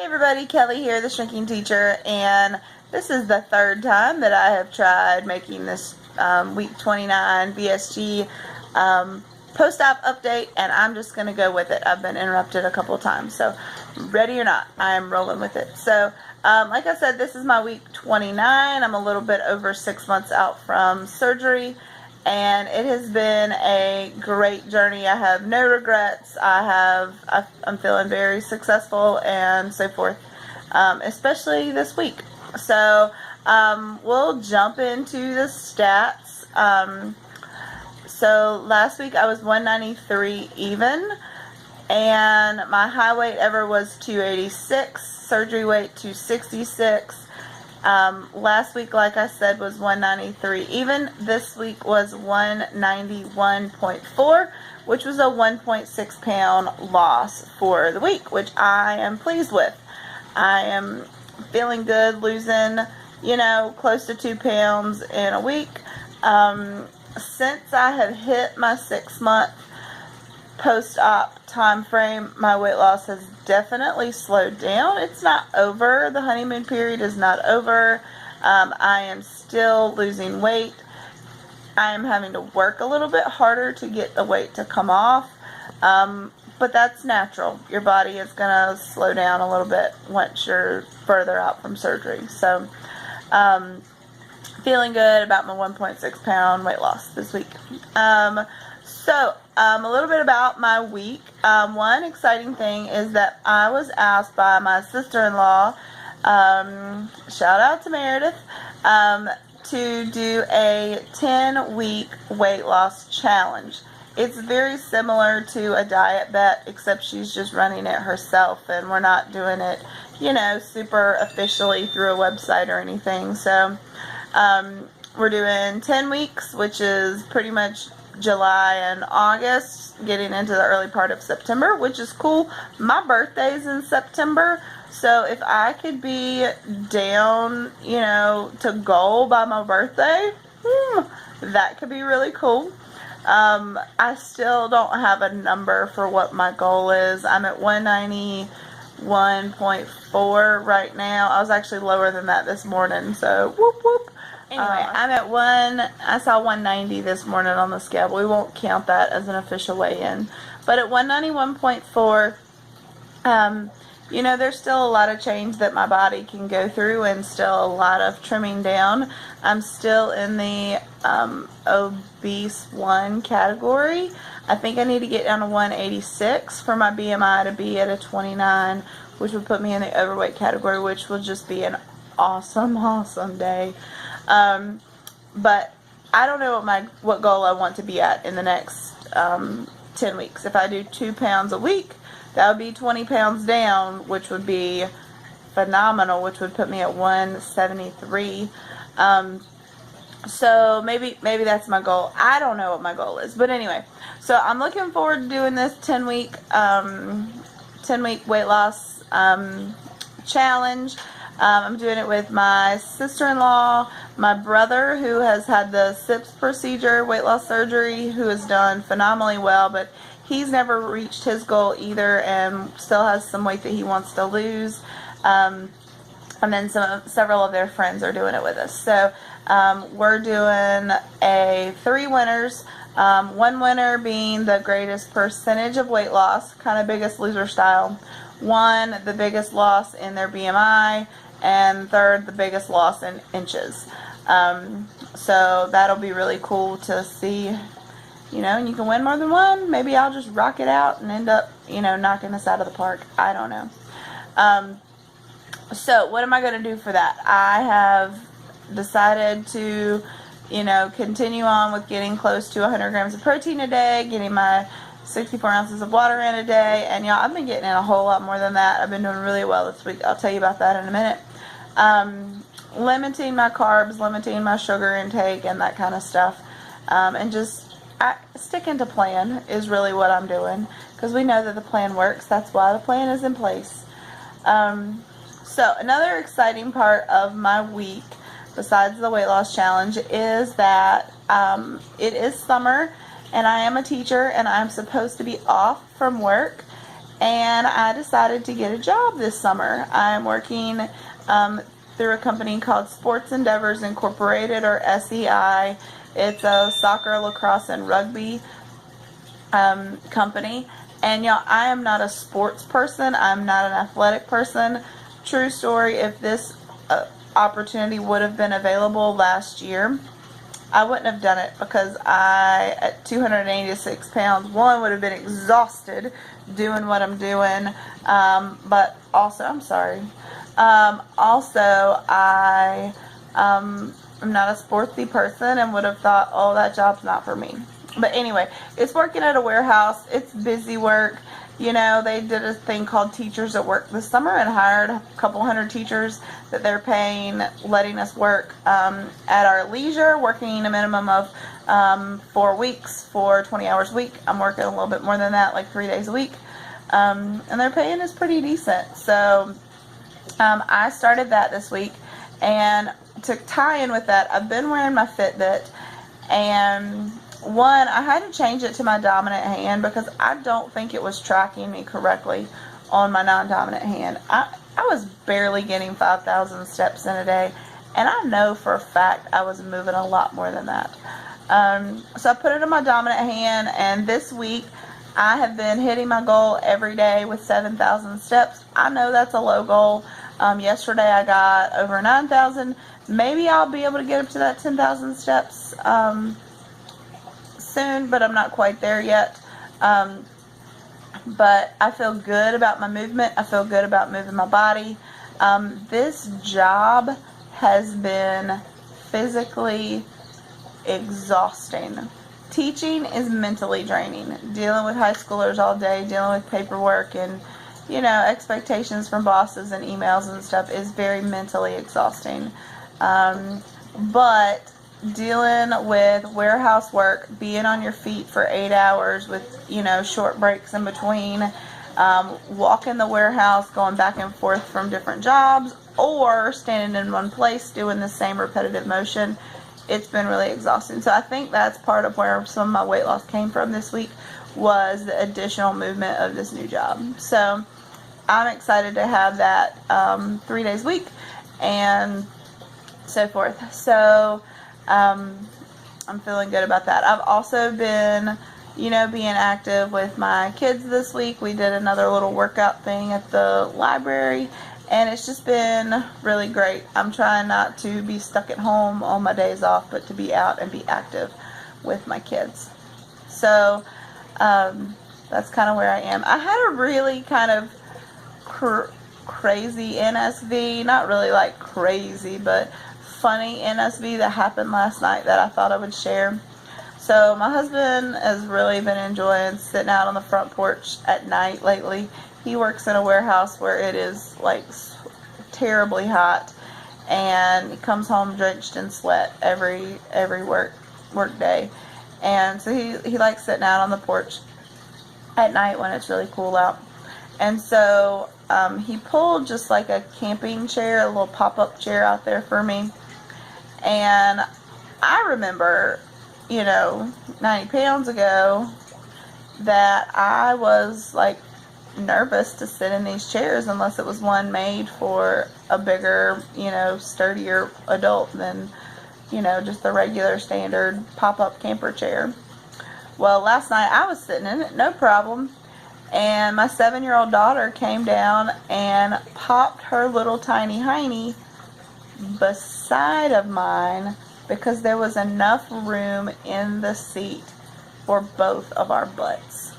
Hey everybody, Kelly here, the shrinking teacher, and this is the third time that I have tried making this week 29 VSG post-op update, and I'm just going to go with it. I've been interrupted a couple of times, so ready or not, I am rolling with it. So, like I said, this is my week 29. I'm a little bit over 6 months out from surgery, and it has been a great journey. I have no regrets. I'm feeling very successful and so forth, especially this week. So we'll jump into the stats. So last week I was 193 even, and my high weight ever was 286, surgery weight 266. Last week, like I said, was 193 even. This week was 191.4, which was a 1.6 pound loss for the week, which I am pleased with. I am feeling good, losing, close to 2 pounds in a week. Since I have hit my 6-month post-op time frame, my weight loss has definitely slowed down. It's not over. The honeymoon period is not over. I am still losing weight. I am having to work a little bit harder to get the weight to come off, but that's natural. Your body is going to slow down a little bit once you're further out from surgery. So feeling good about my 1.6 pound weight loss this week. A little bit about my week. One exciting thing is that I was asked by my sister-in-law, shout out to Meredith, to do a 10-week weight loss challenge. It's very similar to a diet bet, except she's just running it herself, and we're not doing it, super officially through a website or anything. So we're doing 10 weeks, which is pretty much July and August, getting into the early part of September, which is cool. My birthday's in September, so if I could be down, to goal by my birthday, that could be really cool. I still don't have a number for what my goal is. I'm at 191.4 right now. I was actually lower than that this morning, so whoop whoop. Anyway, I'm at I saw 190 this morning on the scale, but we won't count that as an official weigh-in. But at 191.4, there's still a lot of change that my body can go through, and still a lot of trimming down. I'm still in the obese 1 category. I think I need to get down to 186 for my BMI to be at a 29, which would put me in the overweight category, which will just be an awesome day. But I don't know what goal I want to be at in the next 10 weeks. If I do 2 pounds a week, that would be 20 pounds down, which would be phenomenal, which would put me at 173. So maybe that's my goal. I don't know what my goal is, but anyway. So I'm looking forward to doing this 10-week weight loss challenge. I'm doing it with my sister-in-law, my brother, who has had the SIPS procedure, weight loss surgery, who has done phenomenally well, but he's never reached his goal either and still has some weight that he wants to lose. And then several of their friends are doing it with us. So we're doing 3 winners. 1 winner being the greatest percentage of weight loss, kind of biggest loser style. 1, the biggest loss in their BMI, and 3rd, the biggest loss in inches. So that'll be really cool to see, and you can win more than 1. Maybe I'll just rock it out and end up, knocking us out of the park. I don't know. So what am I going to do for that? I have decided to, continue on with getting close to 100 grams of protein a day, getting my 64 ounces of water in a day, and y'all, I've been getting in a whole lot more than that. I've been doing really well this week. I'll tell you about that in a minute. Limiting my carbs, limiting my sugar intake, and that kind of stuff, and just sticking to plan is really what I'm doing, because we know that the plan works. That's why the plan is in place. So another exciting part of my week, besides the weight loss challenge, is that it is summer, and I am a teacher, and I'm supposed to be off from work. and I decided to get a job this summer. I'm working through a company called Sports Endeavors Incorporated, or SEI. It's a soccer, lacrosse, and rugby company. And y'all, I am not a sports person. I'm not an athletic person. True story, if this opportunity would have been available last year, I wouldn't have done it, because I, at 286 pounds, one, would have been exhausted doing what I'm doing, but also, I'm sorry, also, I am not a sportsy person and would have thought, oh, that job's not for me. But anyway, it's working at a warehouse. It's busy work. You know, they did a thing called Teachers at Work this summer and hired a couple hundred teachers that they're paying, letting us work at our leisure, working a minimum of 4 weeks for 20 hours a week. I'm working a little bit more than that, like 3 days a week. And they're paying us pretty decent. So I started that this week. And to tie in with that, I've been wearing my Fitbit, and one, I had to change it to my dominant hand because I don't think it was tracking me correctly on my non-dominant hand. I was barely getting 5,000 steps in a day, and I know for a fact I was moving a lot more than that. So I put it on my dominant hand, and this week I have been hitting my goal every day with 7,000 steps. I know that's a low goal. Yesterday I got over 9,000. Maybe I'll be able to get up to that 10,000 steps soon, but I'm not quite there yet. But I feel good about my movement. I feel good about moving my body. This job has been physically exhausting. Teaching is mentally draining. Dealing with high schoolers all day, dealing with paperwork and, you know, expectations from bosses and emails and stuff is very mentally exhausting. But dealing with warehouse work, being on your feet for 8 hours with, you know, short breaks in between, walking the warehouse, going back and forth from different jobs, or standing in one place doing the same repetitive motion, it's been really exhausting. So I think that's part of where some of my weight loss came from this week, was the additional movement of this new job. So I'm excited to have that 3 days a week and so forth. So I'm feeling good about that. I've also been, you know, being active with my kids this week. We did another little workout thing at the library, and it's just been really great. I'm trying not to be stuck at home on my days off, but to be out and be active with my kids. So that's kind of where I am. I had a really kind of crazy NSV, not really like crazy, but funny NSV that happened last night that I thought I would share. So my husband has really been enjoying sitting out on the front porch at night lately. He works in a warehouse where it is like terribly hot, and he comes home drenched in sweat every work day. And so he likes sitting out on the porch at night when it's really cool out. And so he pulled just like a camping chair, a little pop-up chair out there for me. And I remember, you know, 90 pounds ago that I was like nervous to sit in these chairs unless it was one made for a bigger, you know, sturdier adult than, you know, just the regular standard pop-up camper chair. Well, last night I was sitting in it, no problem. And my 7-year-old daughter came down and popped her little tiny hiney beside of mine because there was enough room in the seat for both of our butts.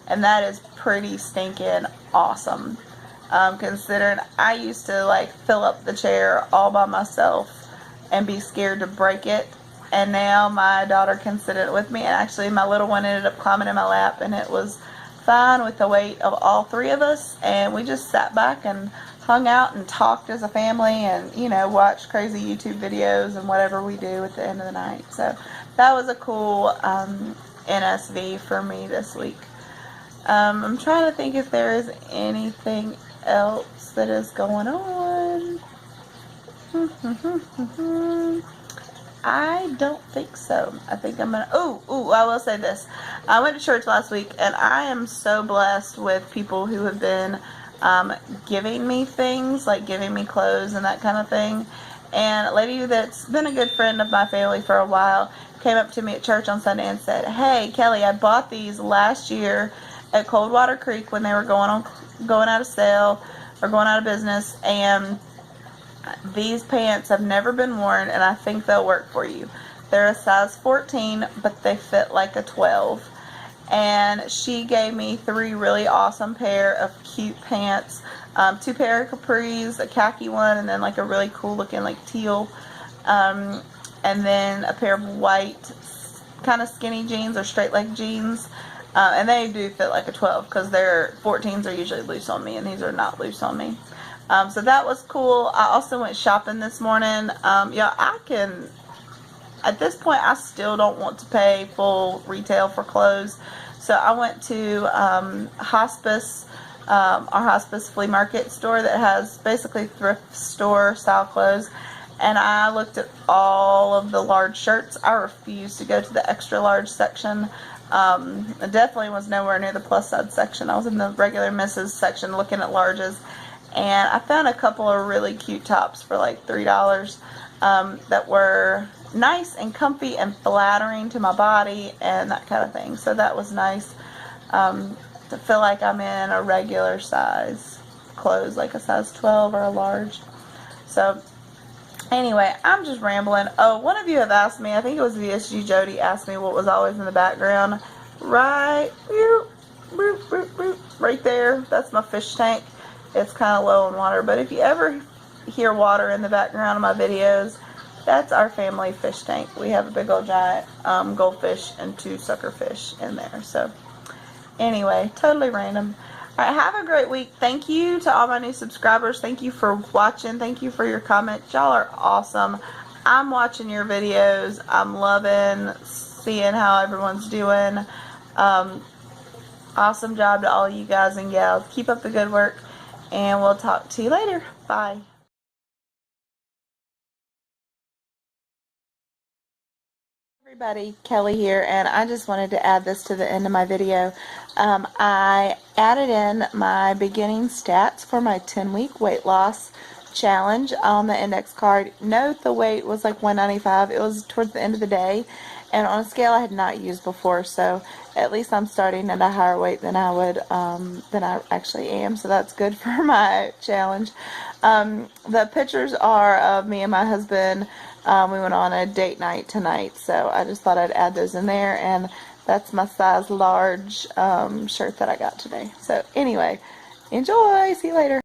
And that is pretty stinking awesome, considering I used to like fill up the chair all by myself and be scared to break it, and now my daughter can sit in it with me. And actually my little one ended up climbing in my lap, and it was fine with the weight of all three of us, and we just sat back and hung out and talked as a family, and, you know, watched crazy YouTube videos and whatever we do at the end of the night. So that was a cool NSV for me this week. I'm trying to think if there is anything else that is going on. I don't think so. I think I'm gonna, I will say this. I went to church last week, and I am so blessed with people who have been giving me things, like giving me clothes and that kind of thing. And a lady that's been a good friend of my family for a while came up to me at church on Sunday and said, "Hey, Kelly, I bought these last year at Coldwater Creek when they were going out of sale or going out of business, and these pants have never been worn, and I think they'll work for you. They're a size 14, but they fit like a 12." And she gave me 3 really awesome pair of cute pants, 2 pair of capris, a khaki one, and then like a really cool looking like teal, and then a pair of white kind of skinny jeans or straight leg jeans, and they do fit like a 12 because their 14s are usually loose on me, and these are not loose on me. So that was cool. I also went shopping this morning. At this point, I still don't want to pay full retail for clothes. So I went to Hospice, our Hospice flea market store that has basically thrift store style clothes. And I looked at all of the large shirts. I refused to go to the extra large section. I definitely was nowhere near the plus size section. I was in the regular Mrs. section looking at larges. And I found a couple of really cute tops for like $3 that were nice and comfy and flattering to my body and that kind of thing. So that was nice to feel like I'm in a regular size clothes, like a size 12 or a large. So anyway, I'm just rambling. Oh, one of you have asked me, I think it was VSG Jody, asked me what was always in the background. Right there, that's my fish tank. It's kind of low in water, but if you ever hear water in the background of my videos, that's our family fish tank. We have a big old giant goldfish and 2 sucker fish in there. So anyway, totally random. All right, have a great week. Thank you to all my new subscribers. Thank you for watching. Thank you for your comments. Y'all are awesome. I'm watching your videos. I'm loving seeing how everyone's doing. Awesome job to all you guys and gals. Keep up the good work, and we'll talk to you later. Bye. Everybody, Kelly here, and I just wanted to add this to the end of my video. I added in my beginning stats for my 10-week weight loss challenge on the index card. Note the weight was like 195. It was towards the end of the day, and on a scale I had not used before, so at least I'm starting at a higher weight than I actually am, so that's good for my challenge. The pictures are of me and my husband. We went on a date night tonight, so I just thought I'd add those in there, and that's my size large shirt that I got today. So anyway, enjoy. See you later.